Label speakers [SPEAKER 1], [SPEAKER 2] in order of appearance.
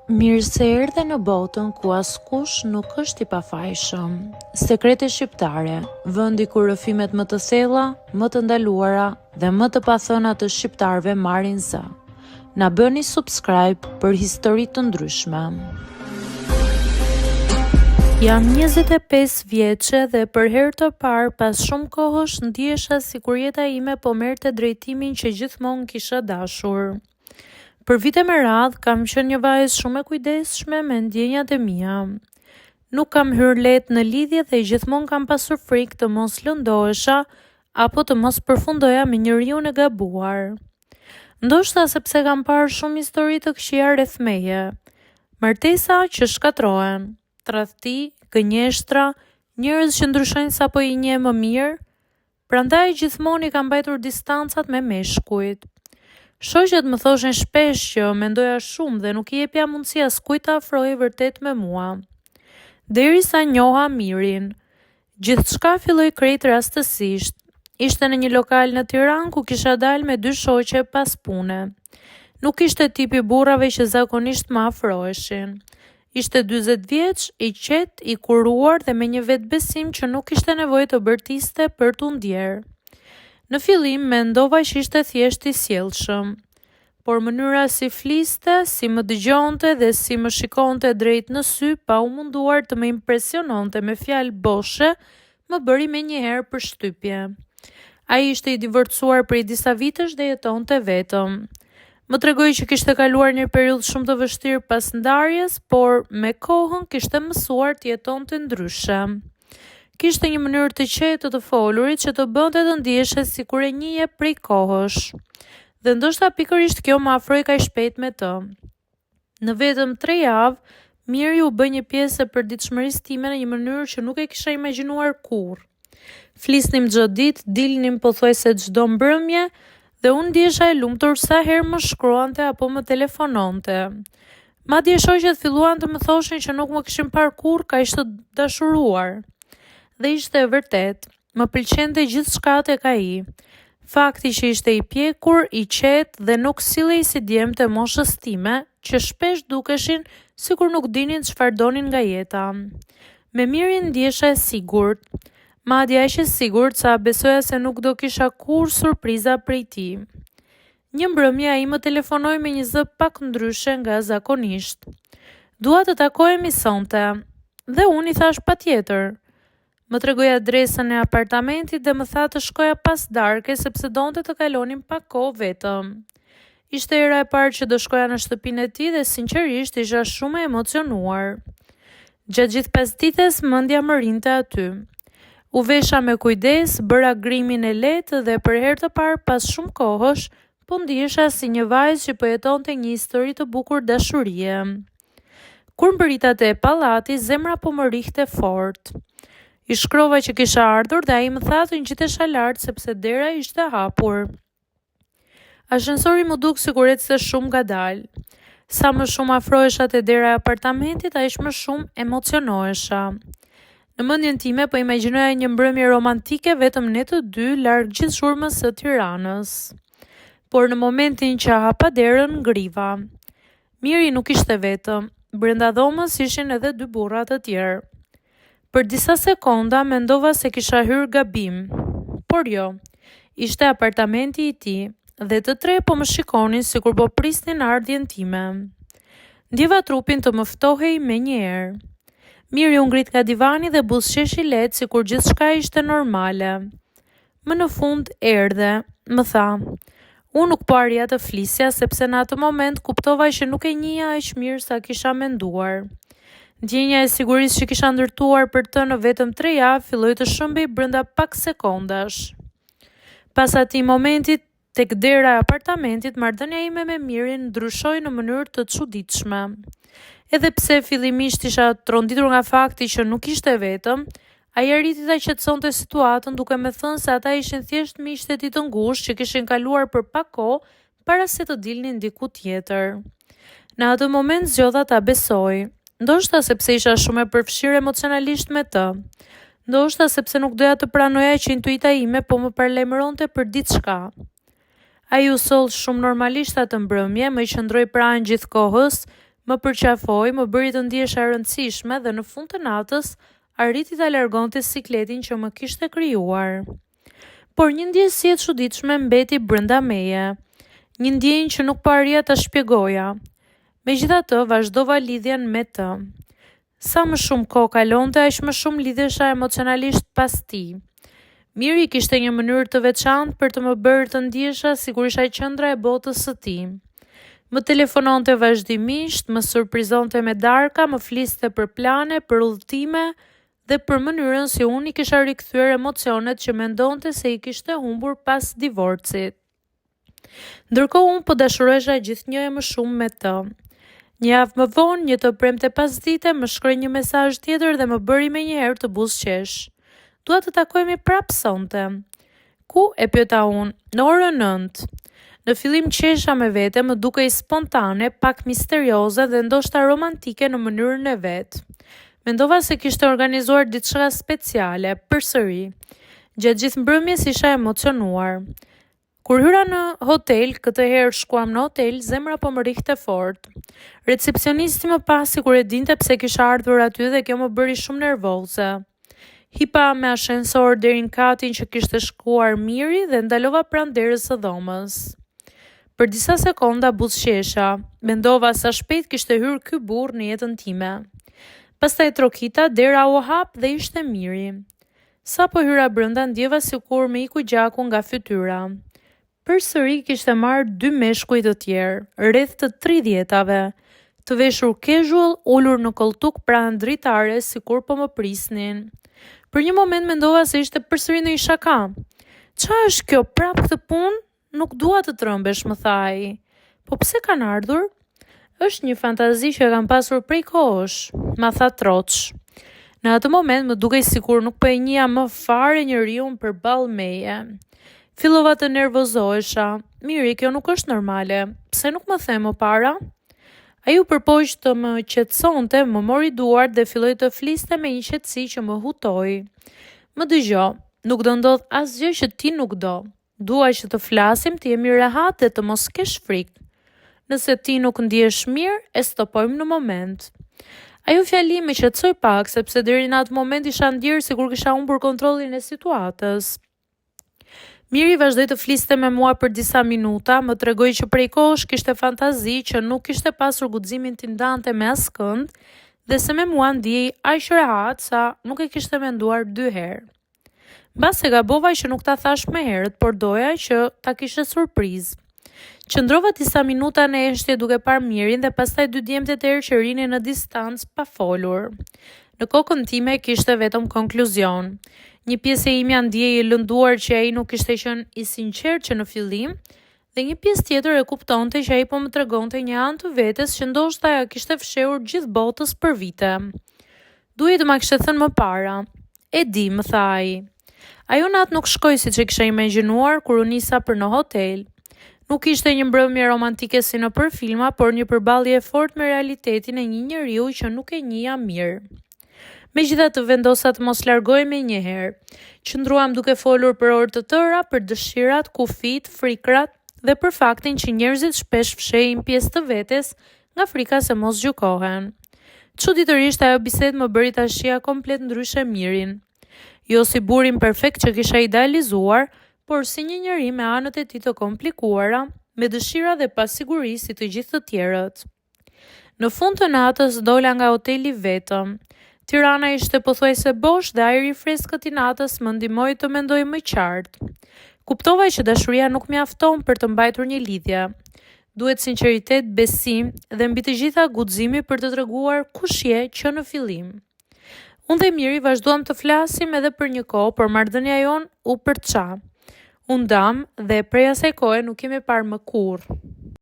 [SPEAKER 1] Mirë se erdhe në botën ku askush nuk është i pafajshëm. Sekrete shqiptare, vendi ku rrëfimet më të thella, më të ndaluara dhe më të pathëna të shqiptarëve marrin zë. Na bëni subscribe për histori të ndryshme. Jam 25 vjeçe dhe për herë të parë pas shumë kohësh ndihesha sikur jeta ime po merrte drejtimin që gjithmonë kisha dashur. Për vite me radhë kam qenë një vajzë shumë e kujdesshme me ndjenjat e mia. Nuk kam hyrë lehtë në lidhje dhe gjithmonë kam pasur frikë të mos lëndohesha apo të mos përfundoja me njeriu e gabuar. Ndoshta sepse kam parë shumë histori të këqija rreth meje. Martesa që shkatrohen, tradhti, gënjeshtra, njerëz që ndryshojnë sapo i njeh më mirë. Prandaj gjithmonë i kam mbajtur distancat me meshkujt. Shoqet më thoshin shpesh që mendoja shumë dhe nuk i jepja mundësi askujt të afrohej vërtet me mua. Derisa njoha Mirin, gjithçka filloi krejt rastësisht. Ishte në një lokal në Tiranë ku kisha dalë me 2 shoqe pas pune. Nuk ishte tipi burrave që zakonisht më afroheshin. Ishte 40 vjeç, i qetë, i kuruar dhe me një vetbesim që nuk kishte nevojë të bërtiste për t'u ndjerë. Në fillim mendova që ishte thjesht i sjellshëm, por mënyra si fliste, si më dëgjonte dhe si më shikonte drejt në sy pa u munduar të më impresiononte me fjalë boshe, më bëri menjëherë përshtypje. Ai ishte i divorcuar prej disa vitesh dhe jetonte vetëm. Më tregoi që kishte kaluar një periudhë shumë të vështirë pas ndarjes, por me kohën kishte mësuar të jetonte ndryshe. Kishte një mënyrë të qetë të folurit që të bënte të ndiheshe sikur e njihje prej kohësh. Dhe ndoshta pikërisht kjo më afroi kaq shpejt me të. Në vetëm 3 javë, Miri u bë një pjesë e përditshmërisë time në një mënyrë që nuk e kisha imagjinuar kurrë. Flisnim çdo ditë, dilnim pothuajse çdo mbrëmje dhe unë ndihesha e lumtur sa herë më shkruante apo më telefononte. Madje shoqet filluan të më thoshin që nuk më kishin parë kurrë kaq të dashuruar. Dhe ishte e vërtet, më pëlqente gjithçka tek ai. Fakti që ishte i pjekur, i qetë dhe nuk sillej si djemt e moshës time, që shpesh dukeshin sikur nuk dinin çfarë donin nga jeta. Me Mirin ndihesha e sigurt, madje aq e sigurt sa besoja se nuk do kisha kurrë surpriza prej tij. Një mbrëmje ai më telefonoi me një zë pak ndryshe nga zakonisht. Dua të takohemi sonte, dhe unë i thash patjetër. Më tregoi adresën e apartamentit dhe më tha të shkoja pas darke sepse donte të kalonim pak kohë vetëm. Ishte hera e parë që do shkoja në shtëpinë e tij dhe sinqerisht isha shumë e emocionuar. Gjatë gjithë pasdites mendja më rinte aty. U vesha me kujdes, bëra grimin e lehtë dhe për herë të parë pas shumë kohësh, po ndihesha si një vajzë që po jetonte një histori të bukur dashurie. Kur mbërita te pallati, zemra po më rihte fort. I shkrova që kisha ardhur dhe ai më tha të ngjitesha lart sepse dera ishte hapur. Ashensori më duk sikur ecte shumë ngadalë. Sa më shumë afrohesha te dera e apartamentit, aq më shumë emocionohesha. Në mendjen time po imagjinoja një mbrëmje romantike vetëm ne të dy larg gjithë zhurmës së Tiranës. Por në momentin që hapa derën, ngriva. Miri nuk ishte vetëm. Brenda dhomës ishin edhe 2 burra të tjerë. Për disa sekonda mendova se kisha hyrë gabim, por jo, ishte apartamenti i tij dhe të 3 po më shikonin sikur po prisnin ardhjen time. Ndjeva trupin të më ftohej menjëherë. Miri u ngrit nga divani dhe buzëqeshi lehtë sikur gjithçka ishte normale. Më në fund erdhe, më tha. Unë nuk po arrija të flisja sepse në atë moment kuptova që nuk e njihja aq mirë sa kisha menduar. Ndjenja e sigurisë që kisha ndërtuar për të në vetëm 3 javë filloi të shëmbej brenda pak sekondash. Pas atij momenti tek dera e apartamentit, marrëdhënia ime me Mirin ndryshoi në mënyrë të çuditshme. Edhe pse fillimisht isha tronditur nga fakti që nuk ishte vetëm, ai arriti ta qetësonte situatën duke më thënë se ata ishin thjesht miqtë e tij të ngushtë që kishin kaluar për pak kohë para se të dilnin diku tjetër. Në atë moment zgjodha ta besoj. Ndoshta sepse isha shumë e përfshirë emocionalisht me të. Ndoshta sepse nuk doja të pranoja që intuita ime po më paralajmëronte për diçka. Ai u soll shumë normalisht atë mbrëmje, më qëndroi pranë gjithë kohës, Më përqafoi, më bëri të ndihesha e rëndësishme dhe në fund të natës arriti ta largonte sikletin që më kishte krijuar. Por një ndjesi e çuditshme mbeti brenda meje, një ndjenjë që nuk po arrija ta shpjegoja. Megjithatë, vazhdova lidhjen me të. Sa më shumë kohë kalonte, aq më shumë lidhesha emocionalisht pas tij. Miri kishte një mënyrë të veçantë për të më bërë të ndihesha sikur isha qendra e botës së tij. Më telefononte vazhdimisht, më surprizonte me darka, më fliste për plane, për udhëtime dhe për mënyrën si unë i kisha rikthyer emocionet që mendonte se i kishte humbur pas divorcit. Ndërkohë unë po dashurohesha gjithnjë e më shumë me të. Një javë më vonë, një të premte pasdite, më shkroi një mesazh tjetër dhe më bëri menjëherë të buzëqesh. Dua të takohemi prapë sonte. Ku? E pyeta unë. Në orën 9. Në fillim qesha me vete, më dukej spontane, pak misterioze dhe ndoshta romantike në mënyrën e vet. Mendova se kishte organizuar diçka speciale, përsëri. Gjatë gjithë mbrëmjes isha emocionuar. Kur hyra në hotel, këtë herë shkuam në hotel, zemra po më rihte fort. Recepcionisti më pasi kur e dinte pse kisha ardhur aty dhe kjo më bëri shumë nervoze. Hipa me ashensor deri në katin që kishte shkuar Miri dhe ndalova pranë derës së dhomës. Për disa sekonda buzëqesha, mendova sa shpejt kishte hyrë ky burr në jetën time. Pastaj trokita, dera u hap dhe ishte Miri. Sa po hyra brenda, ndjeva sikur më iku gjaku nga fytyra. Përsëri kishte marrë 2 meshkuj të tjerë, rreth të 30-tave, të veshur casual, ulur në koltuk pranë dritares sikur po më prisnin. Për një moment mendova se ishte përsëri në një shaka. Çfarë është kjo, prap këtë punë? Nuk dua të trëmbesh, më tha ai. Po pse kanë ardhur? Është një fantazi që kam pasur prej kohësh, ma tha troç. Në atë moment më dukej sikur nuk po e njihja më fare njeriu përballë meje. Fillova të nervozohesha. Miri, kjo nuk është normale. Pse nuk më the më para? Ai u përpoq të më qetësonte, më mori duart dhe filloi të fliste me një qetësi që më hutoi. Më dëgjo, nuk do ndodh asgjë që ti nuk do. Dua që të flasim, të jemi rehat dhe të mos kesh frikë. Nëse ti nuk ndihesh mirë, e stopojmë në moment. Ajo fjali më qetësoi pak, sepse deri në atë moment isha ndjerë sikur kisha humbur kontrollin e situatës. Miri vazhdoi të fliste me mua për disa minuta, më tregoi që prej kohësh kishte fantazi që nuk kishte pasur guximin të ndante me askënd dhe se me mua ndihej aq rehat sa nuk e kishte menduar 2 herë. Mbas e gabova që nuk ta thash më herët, por doja që ta kishe surprizë. Qëndrova disa minuta në eshtje duke parë Mirin dhe pastaj 2 djemtë të erë që rinin në distancë pa folur. Në kokën time kishte vetëm konkluzion. Një pjesë e imja ndjej e lënduar që ai nuk kishte qenë i sinqert që në fillim, dhe një pjesë tjetër e kuptonte që ai po më tregonte një anë të vetes që ndoshta ja kishte fshehur gjithë botës për vite. Duhej të ma kishte thënë më para. E di, më tha ai. Ajo natë nuk shkoi siç e kisha imagjinuar kur u nisa për në hotel. Nuk ishte një mbrëmje romantike si në për filma, por një përballje e fortë me realitetin e një njeriu që nuk e njihja mirë. Megjithatë vendosa të mos largohemi njëherë. Qëndruam duke folur për orë të tëra, për dëshirat, kufit, frikrat dhe për faktin që njerëzit shpesh fshehin pjesë të vetes nga frika se mos gjykohen. Çuditërisht ajo bisedë më bëri ta shija komplet ndryshe Mirin. Jo si burin perfekt që kisha idealizuar, por si një njeri me anët e tij të komplikuara, me dëshira dhe pasiguri si të gjithë të tjerët. Në fund të natës dola nga hoteli vetëm. Tirana ishte pothuajse bosh dhe ajri i freskët i natës më ndihmoi të mendoj më qartë. Kuptova që dashuria nuk mjafton për të mbajtur një lidhje. Duhet sinqeritet, besim dhe mbi të gjitha guximi për të treguar kush je që në fillim. Unë dhe Miri vazhduam të flasim edhe për një kohë, por marrëdhënia jon u përça. Unë dam dhe prej asaj kohe nuk kemi parë më kurrë.